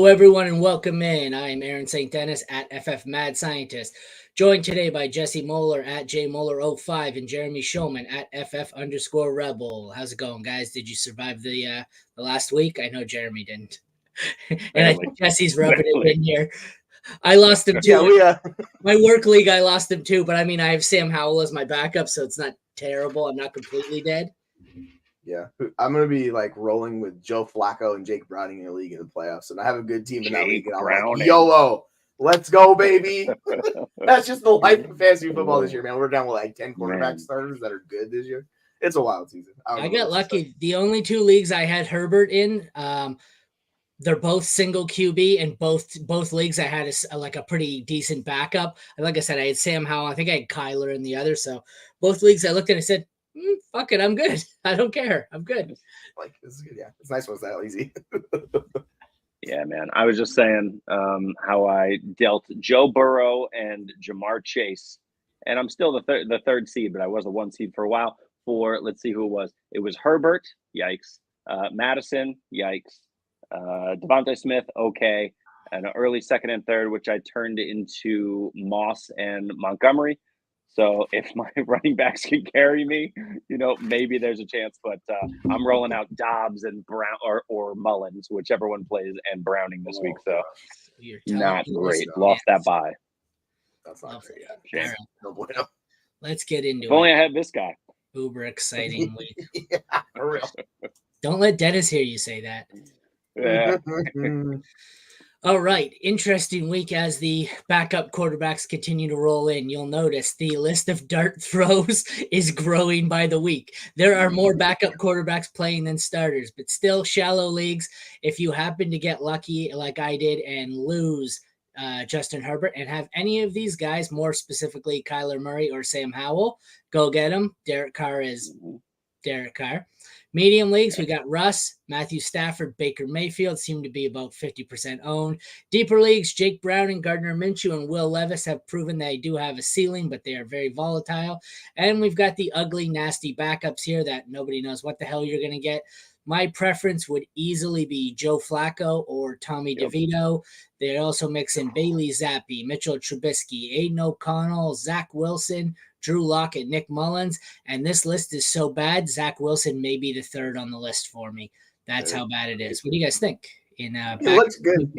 Hello, everyone, and welcome in. I'm Aaron St. Dennis at FF Mad Scientist, joined today by Jesse Moeller at JMoeller05 and Jeremy Shulman at FF_Rebel. How's it going, guys? Did you survive the last week? I know Jeremy didn't, and I think Jesse's rubbing it in here. I lost him too. My work league, I lost him too, but I mean, I have Sam Howell as my backup, so it's not terrible. I'm not completely dead. Yeah, I'm going to be like rolling with Joe Flacco and Jake Browning in the league in the playoffs. And I have a good team in that league. And I'm like, YOLO, let's go, baby. That's just the life of fantasy football this year, man. We're down with like 10 quarterback starters that are good this year. It's a wild season. I got lucky. The only two leagues I had Herbert in, they're both single QB, and both leagues I had a pretty decent backup. And like I said, I had Sam Howell. I think I had Kyler in the other. So both leagues I looked at and I said, fuck it, I'm good. I don't care. I'm good. Like, this is good. Yeah, it's nice when it's that easy. Yeah, man. I was just saying how I dealt Joe Burrow and Jamar Chase, and I'm still the third seed, but I was a 1 seed for a while. Let's see who it was. It was Herbert, yikes. Madison, yikes. Devontae Smith, okay. And an early second and third, which I turned into Moss and Montgomery. So if my running backs can carry me, maybe there's a chance. But I'm rolling out Dobbs and Brown or Mullins, whichever one plays, and Browning this week. So not great. Lost that bye. That's not great. Yeah. No bueno. Let's get into it. If only I had this guy. Uber exciting week. Yeah, for real. Don't let Dennis hear you say that. Yeah. All right. Interesting week as the backup quarterbacks continue to roll in. You'll notice the list of dart throws is growing by the week. There are more backup quarterbacks playing than starters, but still shallow leagues. If you happen to get lucky like I did and lose Justin Herbert and have any of these guys, more specifically Kyler Murray or Sam Howell, go get them. Derek Carr is Derek Carr. Medium leagues, we got Russ, Matthew Stafford, Baker Mayfield seem to be about 50% owned. Deeper leagues, Jake Browning, Gardner Minshew, and Will Levis have proven they do have a ceiling, but they are very volatile. And we've got the ugly, nasty backups here that nobody knows what the hell you're going to get. My preference would easily be Joe Flacco or Tommy DeVito. They also mix in Bailey Zappi, Mitchell Trubisky, Aiden O'Connell, Zach Wilson, Drew Lock, and Nick Mullins. And this list is so bad, Zach Wilson may be the third on the list for me. That's how bad it is. What do you guys think? He looks good.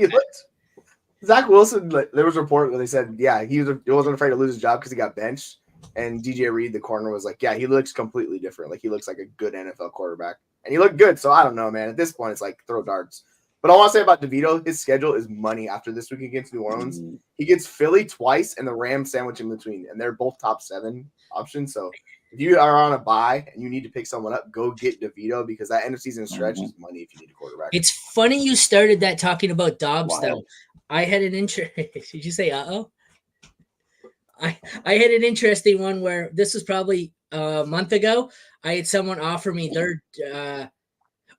Zach Wilson, there was a report where they said, he wasn't afraid to lose his job because he got benched. And DJ Reed, the corner, was like, he looks completely different. Like, he looks like a good NFL quarterback. And he looked good. So I don't know, man. At this point, it's like throw darts. But I want to say about DeVito, his schedule is money after this week against New Orleans. He gets Philly twice and the Rams sandwich in between. And they're both top 7 options. So if you are on a bye and you need to pick someone up, go get DeVito because that end of season stretch is money if you need a quarterback. It's funny you started that talking about Dobbs, though. I had an interest. Did you say uh-oh? I had an interesting one where this was probably a month ago. I had someone offer me I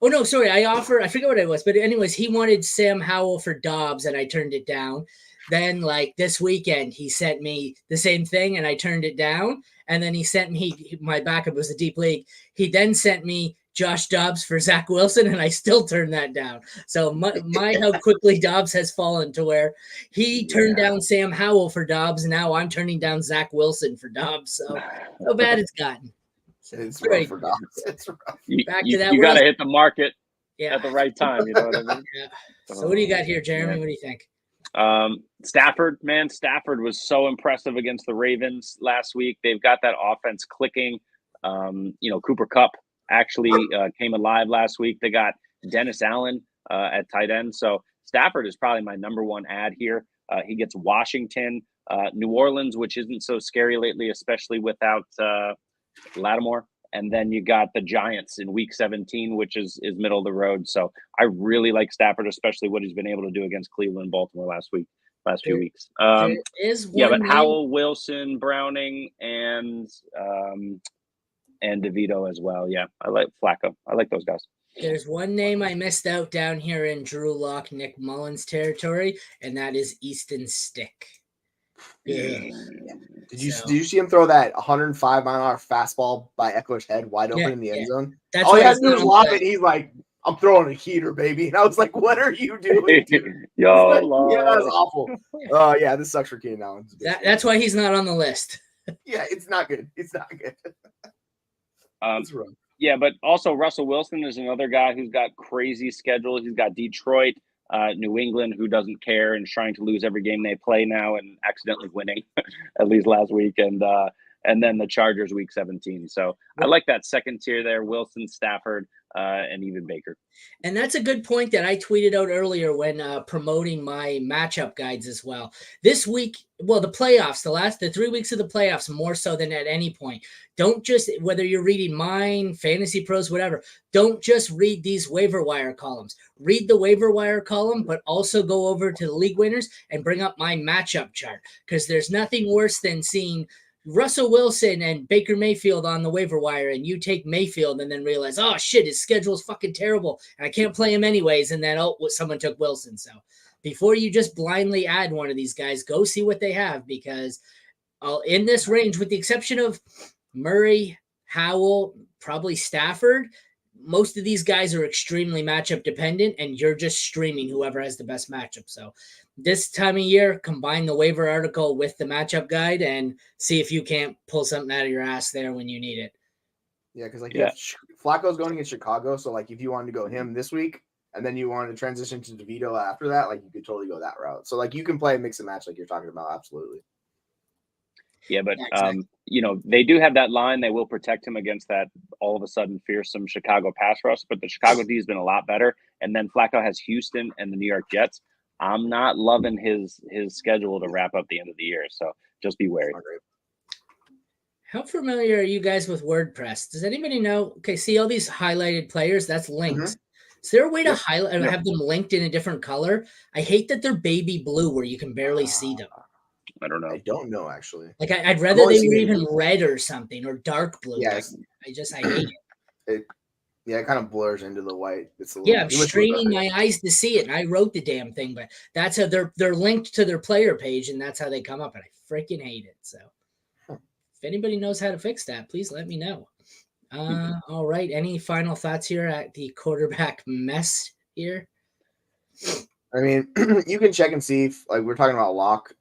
forget what it was, but anyways, he wanted Sam Howell for Dobbs and I turned it down. Then like this weekend, he sent me the same thing and I turned it down. And then he sent me, my backup was a deep league. He then sent me Josh Dobbs for Zach Wilson and I still turned that down. So my how quickly Dobbs has fallen to where he turned down Sam Howell for Dobbs. And now I'm turning down Zach Wilson for Dobbs. So how bad it's gotten. It's rough for Dobbs. It's rough. You got to hit the market at the right time. You know what I mean? Yeah. So what do you got here, Jeremy? What do you think? Stafford was so impressive against the Ravens last week. They've got that offense clicking. Cooper Kupp actually came alive last week. They got Dennis Allen at tight end. So Stafford is probably my number one ad here. He gets Washington, New Orleans, which isn't so scary lately, especially without Lattimore. And then you got the Giants in week 17, which is middle of the road. So I really like Stafford, especially what he's been able to do against Cleveland and Baltimore last few weeks. But Howell, Wilson, Browning, and DeVito as well. Yeah, I like Flacco. I like those guys. There's one name I missed out down here in Drew Lock, Nick Mullins territory, and that is Easton Stick. Yeah. Did you see him throw that 105-mile-an-hour fastball by Eckler's head wide open in the end zone? That's all he had to do was lob it. He's like, I'm throwing a heater, baby. And I was like, what are you doing, dude? YOLO. Yeah, that's awful. Yeah, this sucks for Keenan Allen. That's why he's not on the list. Yeah, it's not good. It's not good. It's rough. Yeah, but also Russell Wilson is another guy who's got crazy schedule. He's got Detroit, New England, who doesn't care and is trying to lose every game they play now and accidentally winning, at least last week, and then the Chargers week 17. So I like that second tier there: Wilson, Stafford, and even Baker. And that's a good point that I tweeted out earlier when promoting my matchup guides as well. This week, well, the playoffs, the 3 weeks of the playoffs, more so than at any point. Don't just, whether you're reading mine, Fantasy Pros, whatever, don't just read these waiver wire columns. Read the waiver wire column, but also go over to the league winners and bring up my matchup chart, because there's nothing worse than seeing Russell Wilson and Baker Mayfield on the waiver wire, and you take Mayfield and then realize, oh shit, his schedule's fucking terrible and I can't play him anyways. And then, someone took Wilson. So before you just blindly add one of these guys, go see what they have, because in this range, with the exception of Murray, Howell, probably Stafford, most of these guys are extremely matchup dependent, and you're just streaming whoever has the best matchup. So this time of year, combine the waiver article with the matchup guide and see if you can't pull something out of your ass there when you need it. Yeah, because Flacco's going against Chicago, so like if you wanted to go him this week and then you wanted to transition to DeVito after that, like you could totally go that route. So like you can play a mix and match like you're talking about, absolutely. Yeah, but exactly. They do have that line. They will protect him against that all of a sudden fearsome Chicago pass rush. But the Chicago D has been a lot better. And then Flacco has Houston and the New York Jets. I'm not loving his schedule to wrap up the end of the year. So just be wary. How familiar are you guys with WordPress? Does anybody know? Okay, see all these highlighted players? That's links. Mm-hmm. Is there a way to highlight and have them linked in a different color? I hate that they're baby blue where you can barely see them. I don't know. I don't know, actually. Like I'd rather they were even red or something, or dark blue. Yes. I hate it. It kind of blurs into the white. I'm straining my eyes to see it, and I wrote the damn thing, but that's how they're linked to their player page, and that's how they come up, and I freaking hate it. So if anybody knows how to fix that, please let me know. All right. Any final thoughts here at the quarterback mess here? I mean, you can check and see if, like, we're talking about Locke.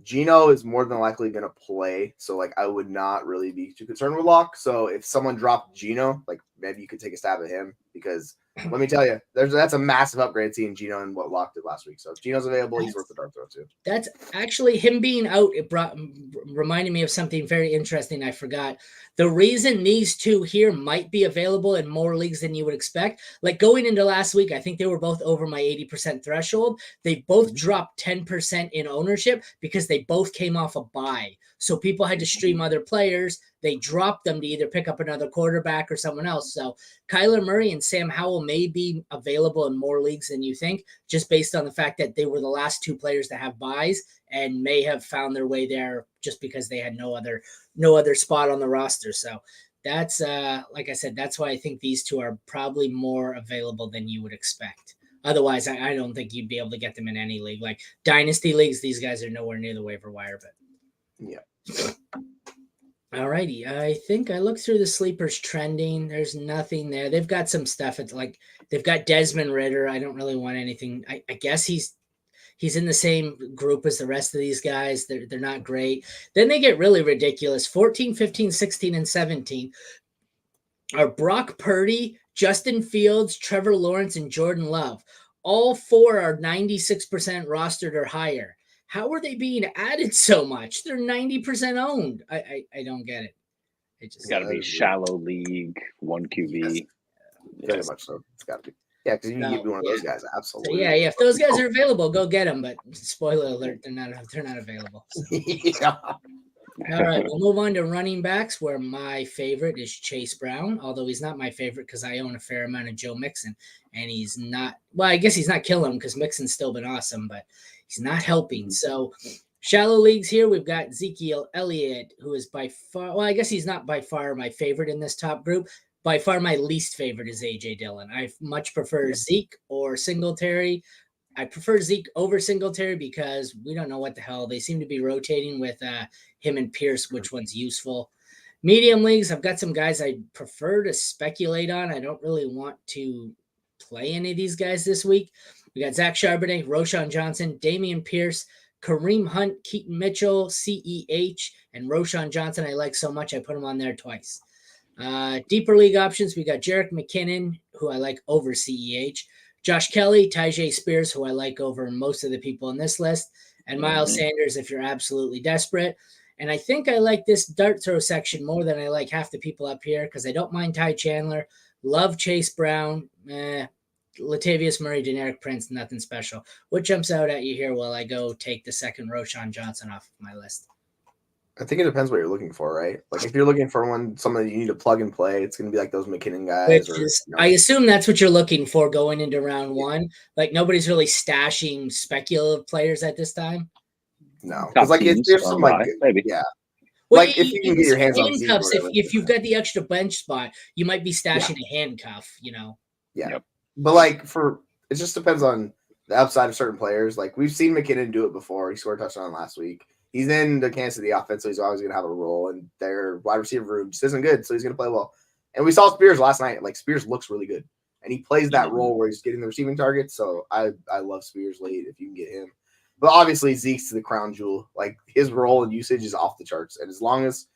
Gino is more than likely going to play. So, like, I would not really be too concerned with Locke. So, if someone dropped Gino, like, maybe you could take a stab at him, because let me tell you, that's a massive upgrade seeing Gino and what Locke did last week. So, if Gino's available, he's worth the dart throw, too. That's actually him being out. It reminded me of something very interesting I forgot. The reason these two here might be available in more leagues than you would expect, like going into last week, I think they were both over my 80% threshold. They both dropped 10% in ownership because they both came off a bye. So people had to stream other players. They dropped them to either pick up another quarterback or someone else. So Kyler Murray and Sam Howell may be available in more leagues than you think, just based on the fact that they were the last two players to have buys and may have found their way there just because they had no other spot on the roster. So that's like I said, that's why I think these two are probably more available than you would expect. Otherwise, I don't think you'd be able to get them in any league. Like dynasty leagues, these guys are nowhere near the waiver wire. But yeah. All righty. I think I looked through the sleepers trending. There's nothing there. They've got some stuff. It's like they've got Desmond Ridder. I don't really want anything. I guess he's in the same group as the rest of these guys. They're not great. Then they get really ridiculous. 14, 15, 16, and 17 are Brock Purdy, Justin Fields, Trevor Lawrence, and Jordan Love. All four are 96% rostered or higher. How are they being added so much? They're 90% owned. I don't get it. It just got to be shallow league, one QB. Very much so. It's got to be. Yeah, because you need one of those guys. Absolutely. So yeah. If those guys are available, go get them. But spoiler alert, they're not available. So. Yeah. All right, we'll move on to running backs, where my favorite is Chase Brown, although he's not my favorite because I own a fair amount of Joe Mixon, and he's not. Well, I guess he's not killing him because Mixon's still been awesome, but he's not helping. So shallow leagues here, we've got Ezekiel Elliott, who is by far. Well, I guess he's not by far my favorite in this top group. By far, my least favorite is A.J. Dillon. I much prefer Zeke or Singletary. I prefer Zeke over Singletary because we don't know what the hell. They seem to be rotating with him and Pierce, which one's useful. Medium leagues, I've got some guys I prefer to speculate on. I don't really want to play any of these guys this week. We got Zach Charbonnet, Roshan Johnson, Damian Pierce, Kareem Hunt, Keaton Mitchell, CEH, and Roshan Johnson. I like so much I put him on there twice. Deeper league options, we got Jerick McKinnon, who I like over CEH, Josh Kelly, Tyjae Spears, who I like over most of the people on this list, and Miles Sanders if you're absolutely desperate. And I think I like this dart throw section more than I like half the people up here because I don't mind Ty Chandler, love Chase Brown, Latavius Murray, generic Prince, nothing special. What jumps out at you here while I go take the second Roshan Johnson off of my list? I think it depends what you're looking for, right? Like if you're looking for someone that you need to plug and play, it's going to be like those McKinnon guys. I assume that's what you're looking for going into round one. Like nobody's really stashing speculative players at this time. No, because like if there's some like maybe well, like if you can get your hands on handcuffs, if you've got the extra bench spot, you might be stashing a handcuff. Yeah, Yep. But like it just depends on the upside of certain players. Like we've seen McKinnon do it before. He scored a touchdown last week. He's in the Kansas City offense, so he's always going to have a role, and their wide receiver room just isn't good, so he's going to play well. And we saw Spears last night. Like, Spears looks really good, and he plays that role where he's getting the receiving targets, so I love Spears late if you can get him. But obviously, Zeke's the crown jewel. Like, his role and usage is off the charts, and as long as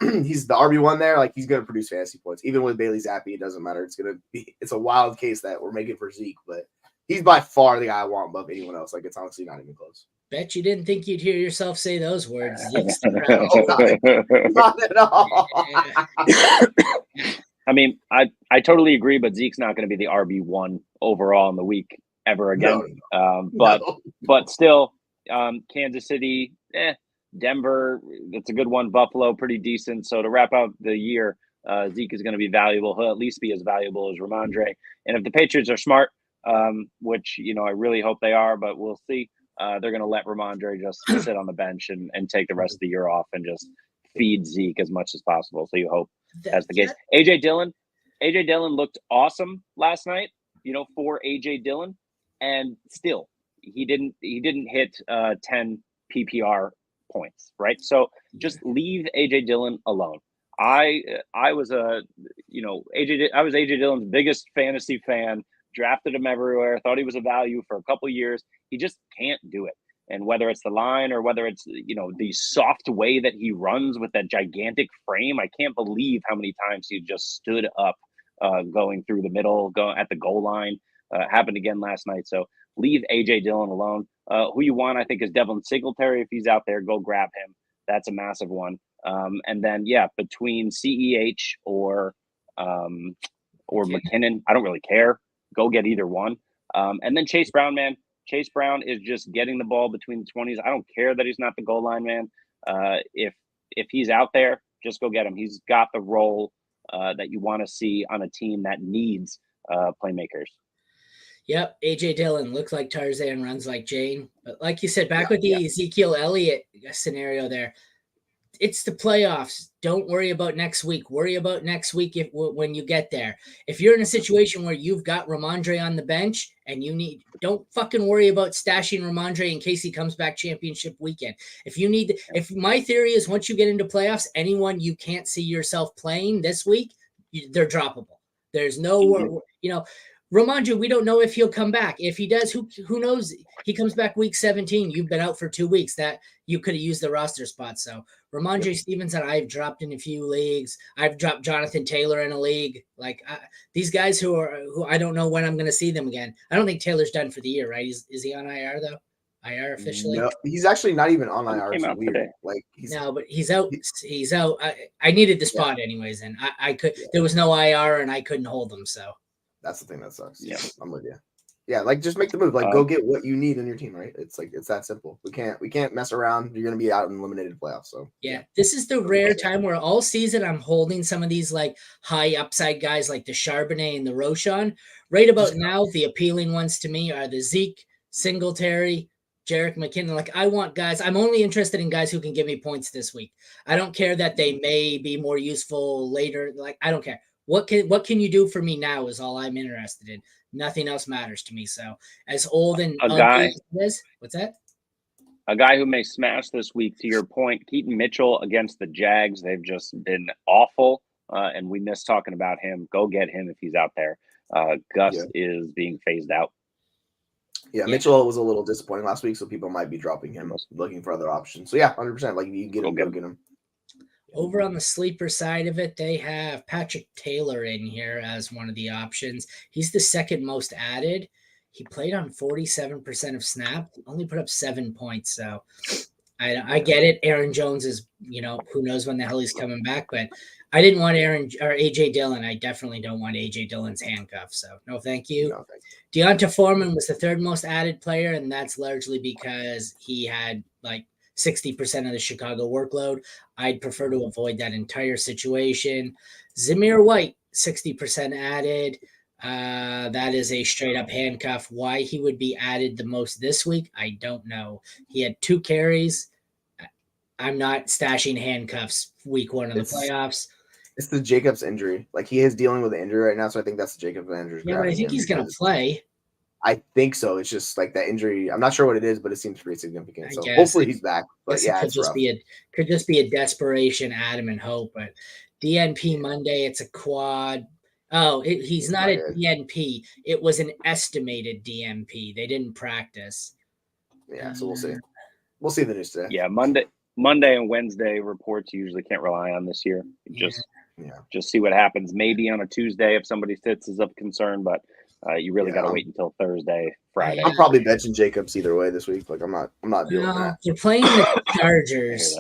he's the RB1 there, like, he's going to produce fantasy points. Even with Bailey Zappi, it doesn't matter. It's a wild case that we're making for Zeke, but he's by far the guy I want above anyone else. Like, it's honestly not even close. Bet you didn't think you'd hear yourself say those words. Not at all. I mean, I totally agree, but Zeke's not going to be the RB1 overall in the week ever again. But still, Kansas City, Denver, it's a good one. Buffalo, pretty decent. So to wrap out the year, Zeke is going to be valuable. He'll at least be as valuable as Ramondre. And if the Patriots are smart, which I really hope they are, but we'll see. They're going to let Ramondre just sit on the bench and take the rest of the year off and just feed Zeke as much as possible. So you hope that's the case. AJ Dillon looked awesome last night, for AJ Dillon, and still he didn't hit 10 PPR points, right? So just leave AJ Dillon alone. I was AJ Dillon's biggest fantasy fan. Drafted him everywhere, thought he was a value for a couple years. He just can't do it. And whether it's the line or whether it's, the soft way that he runs with that gigantic frame, I can't believe how many times he just stood up going through the middle, at the goal line. Happened again last night. So leave AJ Dillon alone. Who you want, I think, is Devin Singletary. If he's out there, go grab him. That's a massive one. And then, between CEH or McKinnon, I don't really care. Go get either one. And then Chase Brown, man. Chase Brown is just getting the ball between the 20s. I don't care that he's not the goal line man. If he's out there, just go get him. He's got the role that you want to see on a team that needs playmakers. Yep, AJ Dillon looks like Tarzan, runs like Jane. But like you said, back with the Ezekiel Elliott scenario there, it's the playoffs. Don't worry about next week. Worry about next week when you get there. If you're in a situation where you've got Ramondre on the bench and don't fucking worry about stashing Ramondre in case he comes back championship weekend. If my theory is once you get into playoffs, anyone you can't see yourself playing this week, they're droppable. There's no, Ramondre, we don't know if he'll come back. If he does, who knows? He comes back week 17. You've been out for 2 weeks. That you could have used the roster spot. So Ramondre Stevenson, I've dropped in a few leagues. I've dropped Jonathan Taylor in a league. Like these guys who I don't know when I'm going to see them again. I don't think Taylor's done for the year, right? Is he on IR though? IR officially? No, he's actually not even on IR. Came out today. Like but he's out. He's out. I needed the spot anyways, and I could. There was no IR, and I couldn't hold them. So. That's the thing that sucks. Yeah, I'm with you. Yeah, like just make the move. Like go get what you need in your team, right? It's that simple. We can't mess around. You're gonna be out in eliminated playoffs. So this is the rare time where all season I'm holding some of these like high upside guys like the Charbonnet and the Roshan. Right about now, the appealing ones to me are the Zeke, Singletary, Jerick McKinnon. Like I want guys. I'm only interested in guys who can give me points this week. I don't care that they may be more useful later. Like I don't care. What can you do for me now is all I'm interested in. Nothing else matters to me. So as old and what's that? A guy who may smash this week, to your point, Keaton Mitchell against the Jags. They've just been awful, and we missed talking about him. Go get him if he's out there. Gus is being phased out. Yeah, Mitchell was a little disappointing last week, so people might be dropping him, looking for other options. So yeah, 100%. Like if you get him, go get him. Over on the sleeper side of it, they have Patrick Taylor in here as one of the options. He's the second most added. He played on 47% of snap, only put up 7 points. So I get it. Aaron Jones is, who knows when the hell he's coming back, but I didn't want Aaron or AJ Dillon. I definitely don't want AJ Dillon's handcuffs. So no, thank you. No, thank you. Deonta Foreman was the third most added player, and that's largely because he had like 60% of the Chicago workload. I'd prefer to avoid that entire situation. Zamir White, 60% added. That is a straight up handcuff. Why he would be added the most this week, I don't know. He had 2 carries. I'm not stashing handcuffs week 1 of the playoffs. It's the Jacobs injury. Like he is dealing with an injury right now, so I think that's the Jacobs injury. Yeah, but I think he's going to play. I think so. It's just like that injury. I'm not sure what it is, but it seems pretty significant. So hopefully he's back. But yeah, it could just be a desperation, Adam, and hope. But DNP Monday, it's a quad. Oh, he's not a DNP. It was an estimated DNP. They didn't practice. Yeah, so we'll see. We'll see the news today. Yeah, Monday and Wednesday reports you usually can't rely on this year. Just see what happens. Maybe on a Tuesday if somebody sits is of concern, but you really got to wait until Thursday, Friday. I'm probably benching Jacobs either way this week. Like I'm not dealing with that. They're playing the Chargers.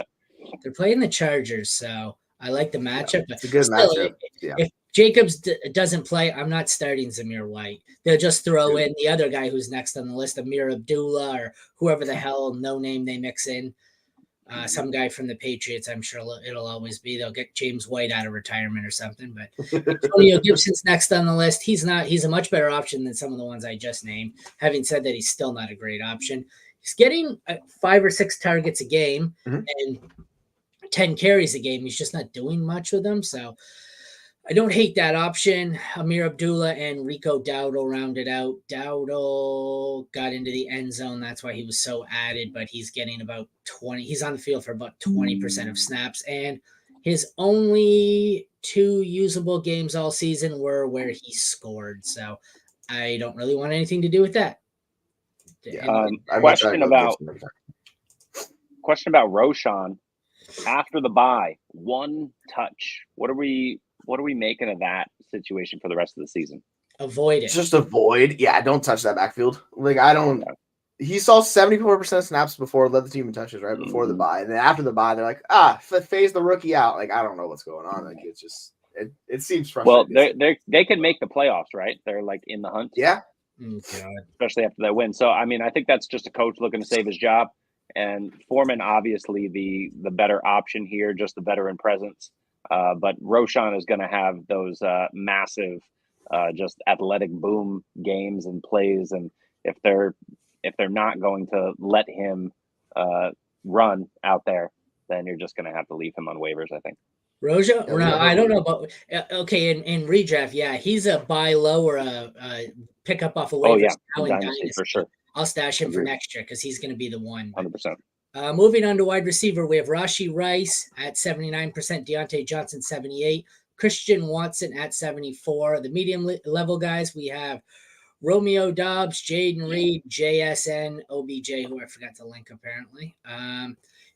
They're playing the Chargers, so I like the matchup. It's a good matchup. If Jacobs doesn't play, I'm not starting Zamir White. They'll just throw in the other guy who's next on the list, Amir Abdullah or whoever the hell no name they mix in. Some guy from the Patriots, I'm sure it'll always be. They'll get James White out of retirement or something. But Antonio Gibson's next on the list. He's a much better option than some of the ones I just named. Having said that, he's still not a great option. He's getting 5 or 6 targets a game and 10 carries a game. He's just not doing much with them. So I don't hate that option. Amir Abdullah and Rico Dowdle rounded out. Dowdle got into the end zone. That's why he was so added, but he's getting about 20. He's on the field for about 20% of snaps. And his only 2 usable games all season were where he scored. So I don't really want anything to do with that. Question about Roshan after the bye. 1 touch. What are we making of that situation for the rest of the season? Avoid it. Just avoid. Yeah, don't touch that backfield. Like I don't. He saw 74% of snaps before, led the team in touches right before the bye, and then after the bye, they're like, phase the rookie out. Like I don't know what's going on. Like it's just it seems frustrating. Well, they can make the playoffs, right? They're like in the hunt. Yeah. Especially after that win. So I mean, I think that's just a coach looking to save his job, and Foreman obviously the better option here, just the veteran presence. But Roshan is going to have those massive, just athletic boom games and plays, and if they're not going to let him run out there, then you're just going to have to leave him on waivers, I think. Roshan? No, I don't know about. Okay, in redraft, yeah, he's a buy low or a pick up off a waiver. Oh yeah, Dynasty for sure. I'll stash him for next year because he's going to be the one. 100%. Moving on to wide receiver, we have Rashee Rice at 79%, Deontay Johnson 78%, Christian Watson at 74%. The medium level guys, we have Romeo Doubs, Jaden Reed, JSN, OBJ, who I forgot to link apparently.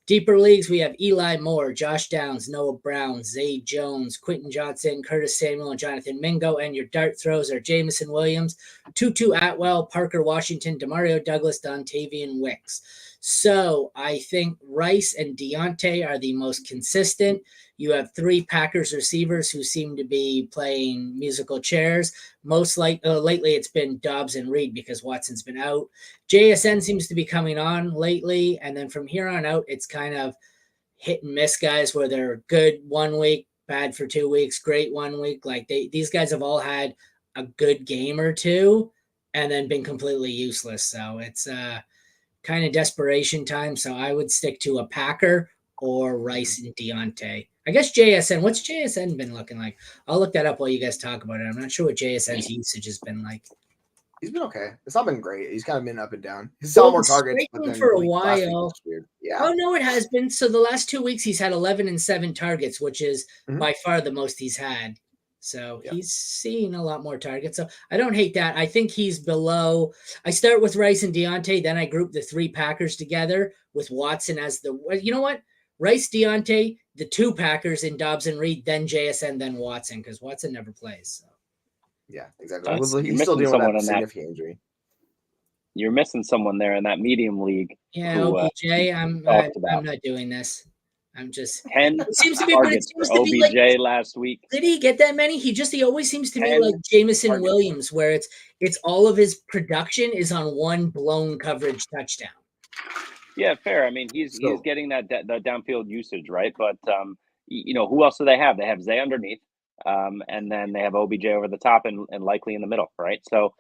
Deeper leagues, we have Eli Moore, Josh Downs, Noah Brown, Zay Jones, Quentin Johnson, Curtis Samuel, and Jonathan Mingo. And your dart throws are Jamison Williams, Tutu Atwell, Parker Washington, Demario Douglas, Dontavian Wicks. So I think Rice and Deontay are the most consistent. You have 3 Packers receivers who seem to be playing musical chairs. Most lately it's been Dobbs and Reed because Watson's been out. JSN seems to be coming on lately. And then from here on out, it's kind of hit and miss guys where they're good 1 week, bad for 2 weeks, great 1 week. Like these guys have all had a good game or 2 and then been completely useless. So it's kind of desperation time. So I would stick to a Packer or Rice and Deontay. I guess JSN. What's JSN been looking like? I'll look that up while you guys talk about it. I'm not sure what JSN's usage has been like. He's been okay. It's not been great. He's kind of been up and down. He's selling more targets for a while. Yeah. Oh no, it has been. So the last 2 weeks he's had 11 and 7 targets, which is by far the most he's had. So he's seeing a lot more targets. So I don't hate that. I think he's below. I start with Rice and Deontay. Then I group the 3 Packers together with Watson as the, you know what? Rice, Deontay, the 2 Packers in Dobbs and Reed, then JSN, then Watson, because Watson never plays. So. Yeah, exactly. He's still dealing with that significant injury. You're missing someone there in that medium league. Yeah, OBJ. I'm not doing this. I'm just 10 it seems to be, targets but it seems for to OBJ be like, last week. Did he get that many? He always seems to be like Jameson Williams, where it's all of his production is on one blown coverage touchdown. Yeah, fair. I mean, he's getting that downfield usage, right? But who else do they have? They have Zay underneath, and then they have OBJ over the top and likely in the middle, right? So,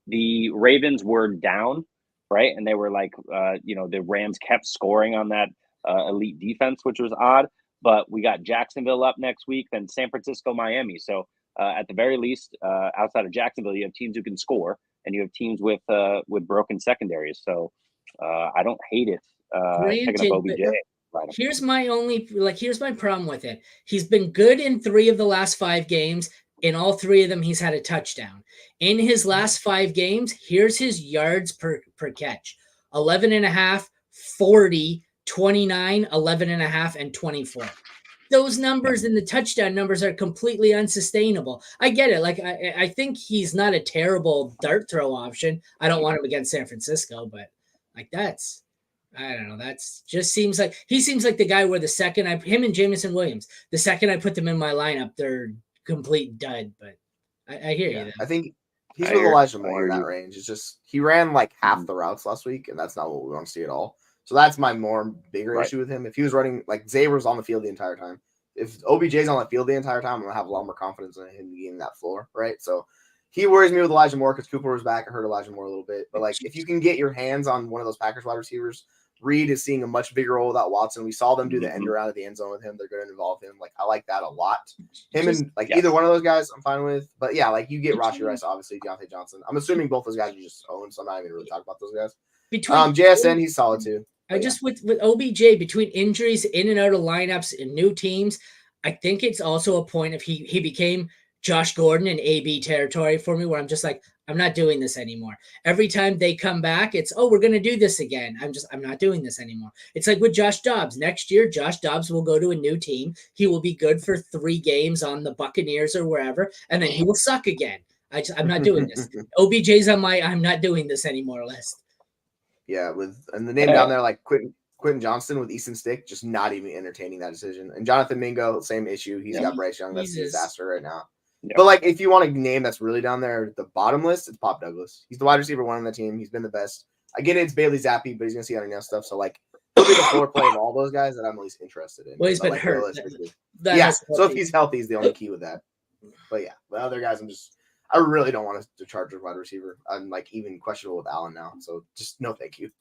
the Ravens were down, right? And they were like, the Rams kept scoring on that elite defense, which was odd. But we got Jacksonville up next week, then San Francisco, Miami. So at the very least, outside of Jacksonville, you have teams who can score, and you have teams with broken secondaries. So I don't hate it. Picking up OBJ. Here's my problem with it. He's been good in 3 of the last 5 games. In all 3 of them, he's had a touchdown. In his last 5 games, here's his yards per catch. 11.5, 40, 29, 11.5, and 24. Those numbers and the touchdown numbers are completely unsustainable. I get it. Like, I think he's not a terrible dart throw option. I don't want him against San Francisco, but like I don't know. That's just seems like he seems like the guy where the second him and Jameson Williams, the second I put them in my lineup, they're complete dud. But I hear you. Though. I think he's with Elijah Moore in that range. It's just he ran like half the routes last week, and that's not what we want to see at all. So that's my bigger issue with him. If he was running like Zay was on the field the entire time, if OBJ's on the field the entire time, I'm gonna have a lot more confidence in him getting that floor, right? So he worries me with Elijah Moore because Cooper was back. I heard Elijah Moore a little bit, but like if you can get your hands on one of those Packers wide receivers. Reed is seeing a much bigger role without Watson. We saw them do the end around at the end zone with him. They're going to involve him. Like, I like that a lot. Him and, like, either one of those guys I'm fine with. But, yeah, like, you get Rashee Rice, obviously, Deontay Johnson. I'm assuming both those guys you just own, so I'm not even really talking about those guys. JSN, he's solid, too. With OBJ, between injuries, in and out of lineups, and new teams, I think it's also a point of he became Josh Gordon in AB territory for me, where I'm just like, I'm not doing this anymore. Every time they come back, it's, we're going to do this again. I'm not doing this anymore. It's like with Josh Dobbs. Next year, Josh Dobbs will go to a new team. He will be good for 3 games on the Buccaneers or wherever, and then he will suck again. I'm not doing this. OBJ's on my I'm not doing this anymore list. Yeah, and the name down there, like Quentin Johnston with Easton Stick, just not even entertaining that decision. And Jonathan Mingo, same issue. He's got Bryce Young. That's a disaster right now. Yep. But, like, if you want a name that's really down there, the bottom list, it's Pop Douglas. He's the wide receiver 1 on the team. He's been the best. I get it. It's Bailey Zappi, but he's going to see anything else stuff. So, like, he'll be the floor play of all those guys that I'm at least interested in. Well, he's been hurt. So if he's healthy, he's the only key with that. But, yeah, the other guys, I really don't want to charge a wide receiver. I'm, like, even questionable with Allen now. So, just no thank you.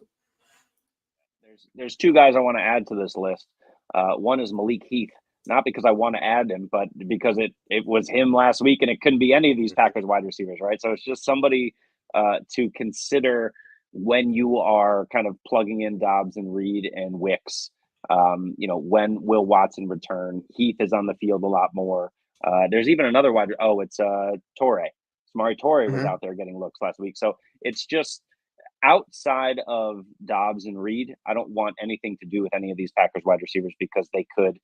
There's 2 guys I want to add to this list. One is Malik Heath. Not because I want to add him, but because it was him last week, and it couldn't be any of these Packers wide receivers, right? So it's just somebody to consider when you are kind of plugging in Dobbs and Reed and Wicks. When will Watson return? Heath is on the field a lot more. There's even another it's Torrey. Samori Torrey was out there getting looks last week. So it's just outside of Dobbs and Reed, I don't want anything to do with any of these Packers wide receivers because they could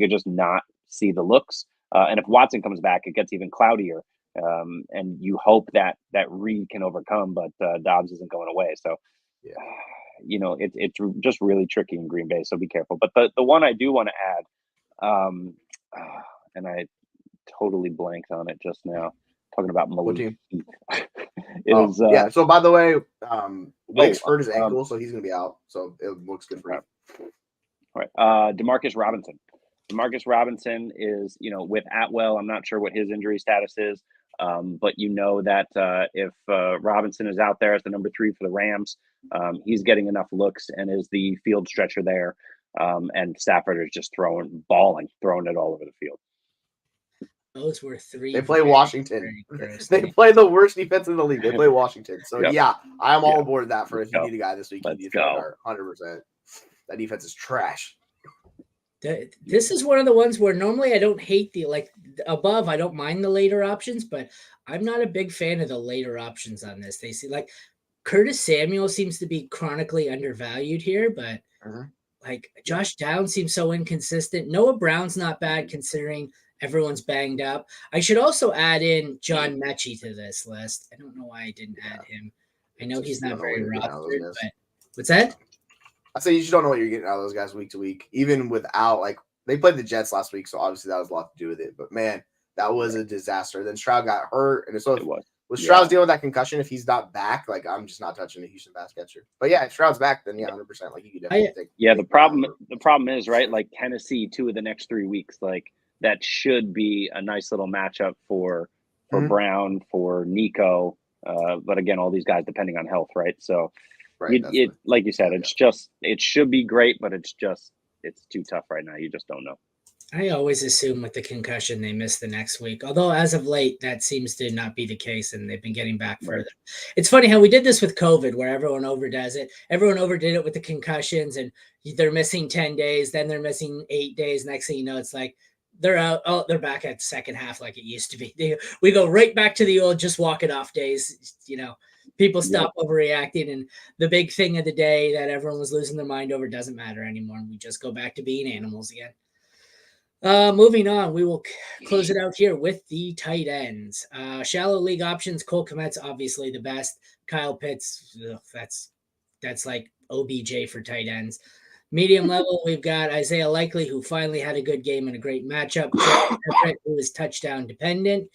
just not see the looks. And if Watson comes back, it gets even cloudier. And you hope that Reed can overcome, but Dobbs isn't going away. So, it's just really tricky in Green Bay. So be careful. But the one I do want to add, and I totally blanked on it just now, talking about Malik. So by the way, Wake's hurt his ankle, so he's going to be out. So it looks good for him. All right. Demarcus Robinson. Demarcus Robinson is, with Atwell, I'm not sure what his injury status is, but that if Robinson is out there as the number 3 for the Rams, he's getting enough looks and is the field stretcher there. And Stafford is just throwing it all over the field. Those were 3. They play Washington. They play the worst defense in the league. They play Washington. So, I'm all aboard that for if you need a guy this week. You need to 100%. That defense is trash. This is one of the ones where normally I don't hate above. I don't mind the later options, but I'm not a big fan of the later options on this. They see like Curtis Samuel seems to be chronically undervalued here, but like Josh Downs seems so inconsistent. Noah Brown's not bad considering everyone's banged up. I should also add in John Mechie to this list. I don't know why I didn't add him. I know he's not very rostered, but what's that? I say you just don't know what you're getting out of those guys week to week, even without like they played the Jets last week, so obviously that was a lot to do with it. But man, that was a disaster. Then Stroud got hurt, and so with Stroud's dealing with that concussion, if he's not back, like I'm just not touching the Houston pass catcher. But yeah, if Stroud's back, then 100%. Like you could definitely take. Yeah, the problem is right. Like Tennessee, 2 of the next 3 weeks, like that should be a nice little matchup for Brown, for Nico. But again, all these guys depending on health, right? So. Right, like you said, it should be great, but it's too tough right now. You just don't know. I always assume with the concussion they miss the next week. Although as of late, that seems to not be the case, and they've been getting back further. Right. It's funny how we did this with COVID, where everyone overdoes it. Everyone overdid it with the concussions, and they're missing 10 days, then they're missing 8 days. Next thing you know, it's like they're out. Oh, they're back at the second half like it used to be. We go right back to the old just walk it off days, People stop overreacting, and the big thing of the day that everyone was losing their mind over doesn't matter anymore. We just go back to being animals again. Moving on, we will close it out here with the tight ends. Shallow league options, Cole Kmet's obviously the best. Kyle Pitts, that's like OBJ for tight ends. Medium level, we've got Isaiah Likely, who finally had a good game and a great matchup. Who is touchdown dependent.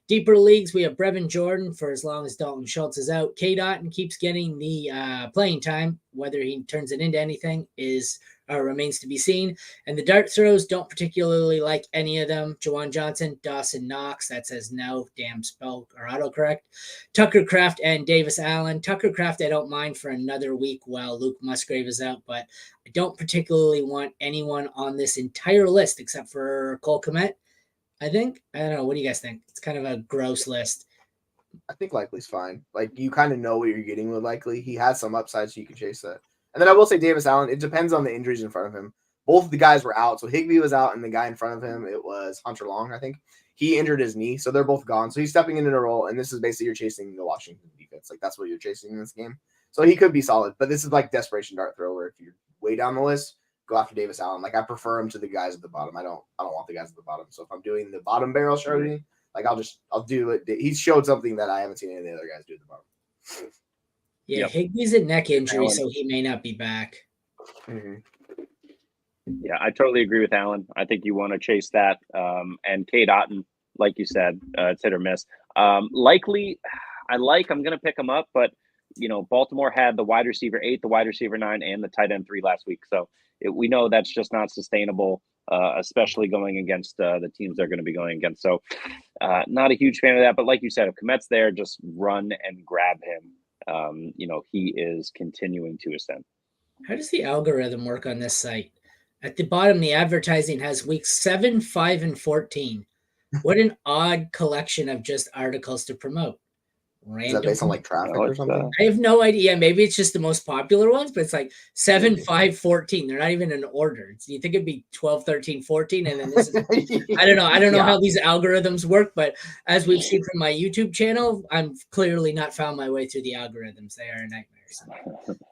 Deeper leagues, we have Brevin Jordan for as long as Dalton Schultz is out. K. Dotton keeps getting the playing time. Whether he turns it into anything remains to be seen. And the dart throws, don't particularly like any of them. Jawan Johnson, Dawson Knox, that says no, damn spell or autocorrect. Tucker Kraft and Davis Allen. Tucker Kraft I don't mind for another week while Luke Musgrave is out, but I don't particularly want anyone on this entire list except for Cole Kmet. I don't know. What do you guys think? It's kind of a gross list. I think Likely's fine. Like you kind of know what you're getting with Likely. He has some upside, so you can chase that. And then I will say Davis Allen. It depends on the injuries in front of him. Both of the guys were out. So Higbee was out, and the guy in front of him, it was Hunter Long, I think. He injured his knee, so they're both gone. So he's stepping into a role, and this is basically you're chasing the Washington defense. Like that's what you're chasing in this game. So he could be solid, but this is like desperation dart throw where if you're way down the list, go after Davis Allen. Like I prefer him to the guys at the bottom. I don't want the guys at the bottom. So if I'm doing the bottom barrel sharding, like I'll do it. He showed something that I haven't seen any of the other guys do at the bottom. Yeah, Higbee's a neck injury, so he may not be back. Mm-hmm. Yeah, I totally agree with Alan. I think you want to chase that. And K. Dotton, like you said, it's hit or miss. Likely, I'm going to pick him up, but Baltimore had the wide receiver 8, the wide receiver 9, and the tight end 3 last week. So we know that's just not sustainable, especially going against the teams they're going to be going against. So not a huge fan of that. But like you said, if Kmet's there, just run and grab him. He is continuing to ascend. How does the algorithm work on this site? At the bottom, the advertising has weeks 7, 5, and 14. What an odd collection of just articles to promote. Random. Is that based on like traffic or something? I have no idea. Maybe it's just the most popular ones, but it's like 7, 5, 14. They're not even in order. Do you think it'd be 12, 13, 14? And then this is, I don't know. I don't know how these algorithms work, but as we've seen from my YouTube channel, I'm clearly not found my way through the algorithms. They are a nightmare. So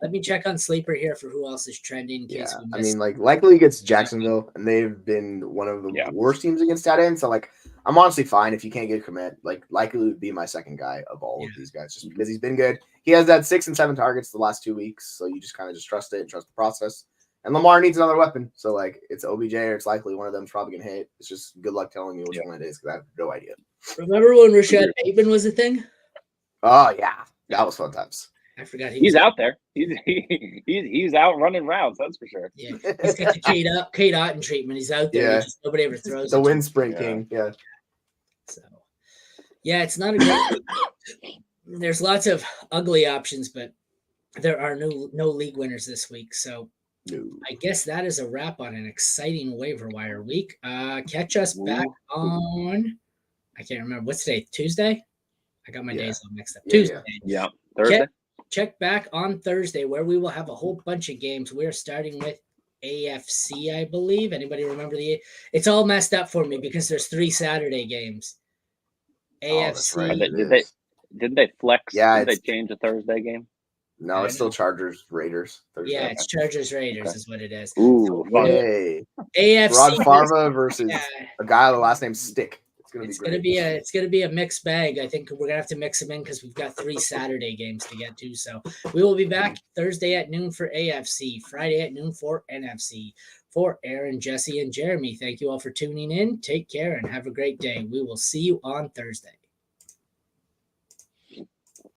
let me check on Sleeper here for who else is trending. In case we missed. Likely against Jacksonville, and they've been one of the worst teams against that end. So I'm honestly fine if you can't get Kmet. Likely would be my second guy of all of these guys, just because he's been good. He has that 6 and 7 targets the last 2 weeks, so you just kind of just trust it and trust the process. And Lamar needs another weapon, so it's OBJ or it's Likely one of them's probably gonna hit. It's just good luck telling me which one it is because I have no idea. Remember when Rashad Bateman was a thing? Oh yeah, that was fun times. I forgot he's out there. He's out running routes. That's for sure. Yeah, he's got the K. Dotton treatment. He's out there. Just nobody ever throws the wind sprint king. Yeah. So, it's not a great. There's lots of ugly options, but there are no league winners this week. So, I guess that is a wrap on an exciting waiver wire week. Catch us back on. I can't remember what's today. Tuesday. I got my days all mixed up. Tuesday. Yeah. Thursday. Check back on Thursday where we will have a whole bunch of games. We are starting with AFC, I believe. Anybody remember it's all messed up for me because there's 3 Saturday games. that's right. AFC. Didn't they flex? Yeah, Did they change a Thursday game? No, it's still Chargers Raiders Thursday. Yeah, it's Chargers Raiders is what it is. Ooh, Yay. AFC Rod Farva versus a guy with the last name Stick. It's gonna be a mixed bag. I think we're gonna have to mix them in because we've got 3 Saturday games to get to. So we will be back Thursday at noon for AFC, Friday at noon for NFC. For Aaron, Jesse, and Jeremy, thank you all for tuning in. Take care and have a great day. We will see you on Thursday.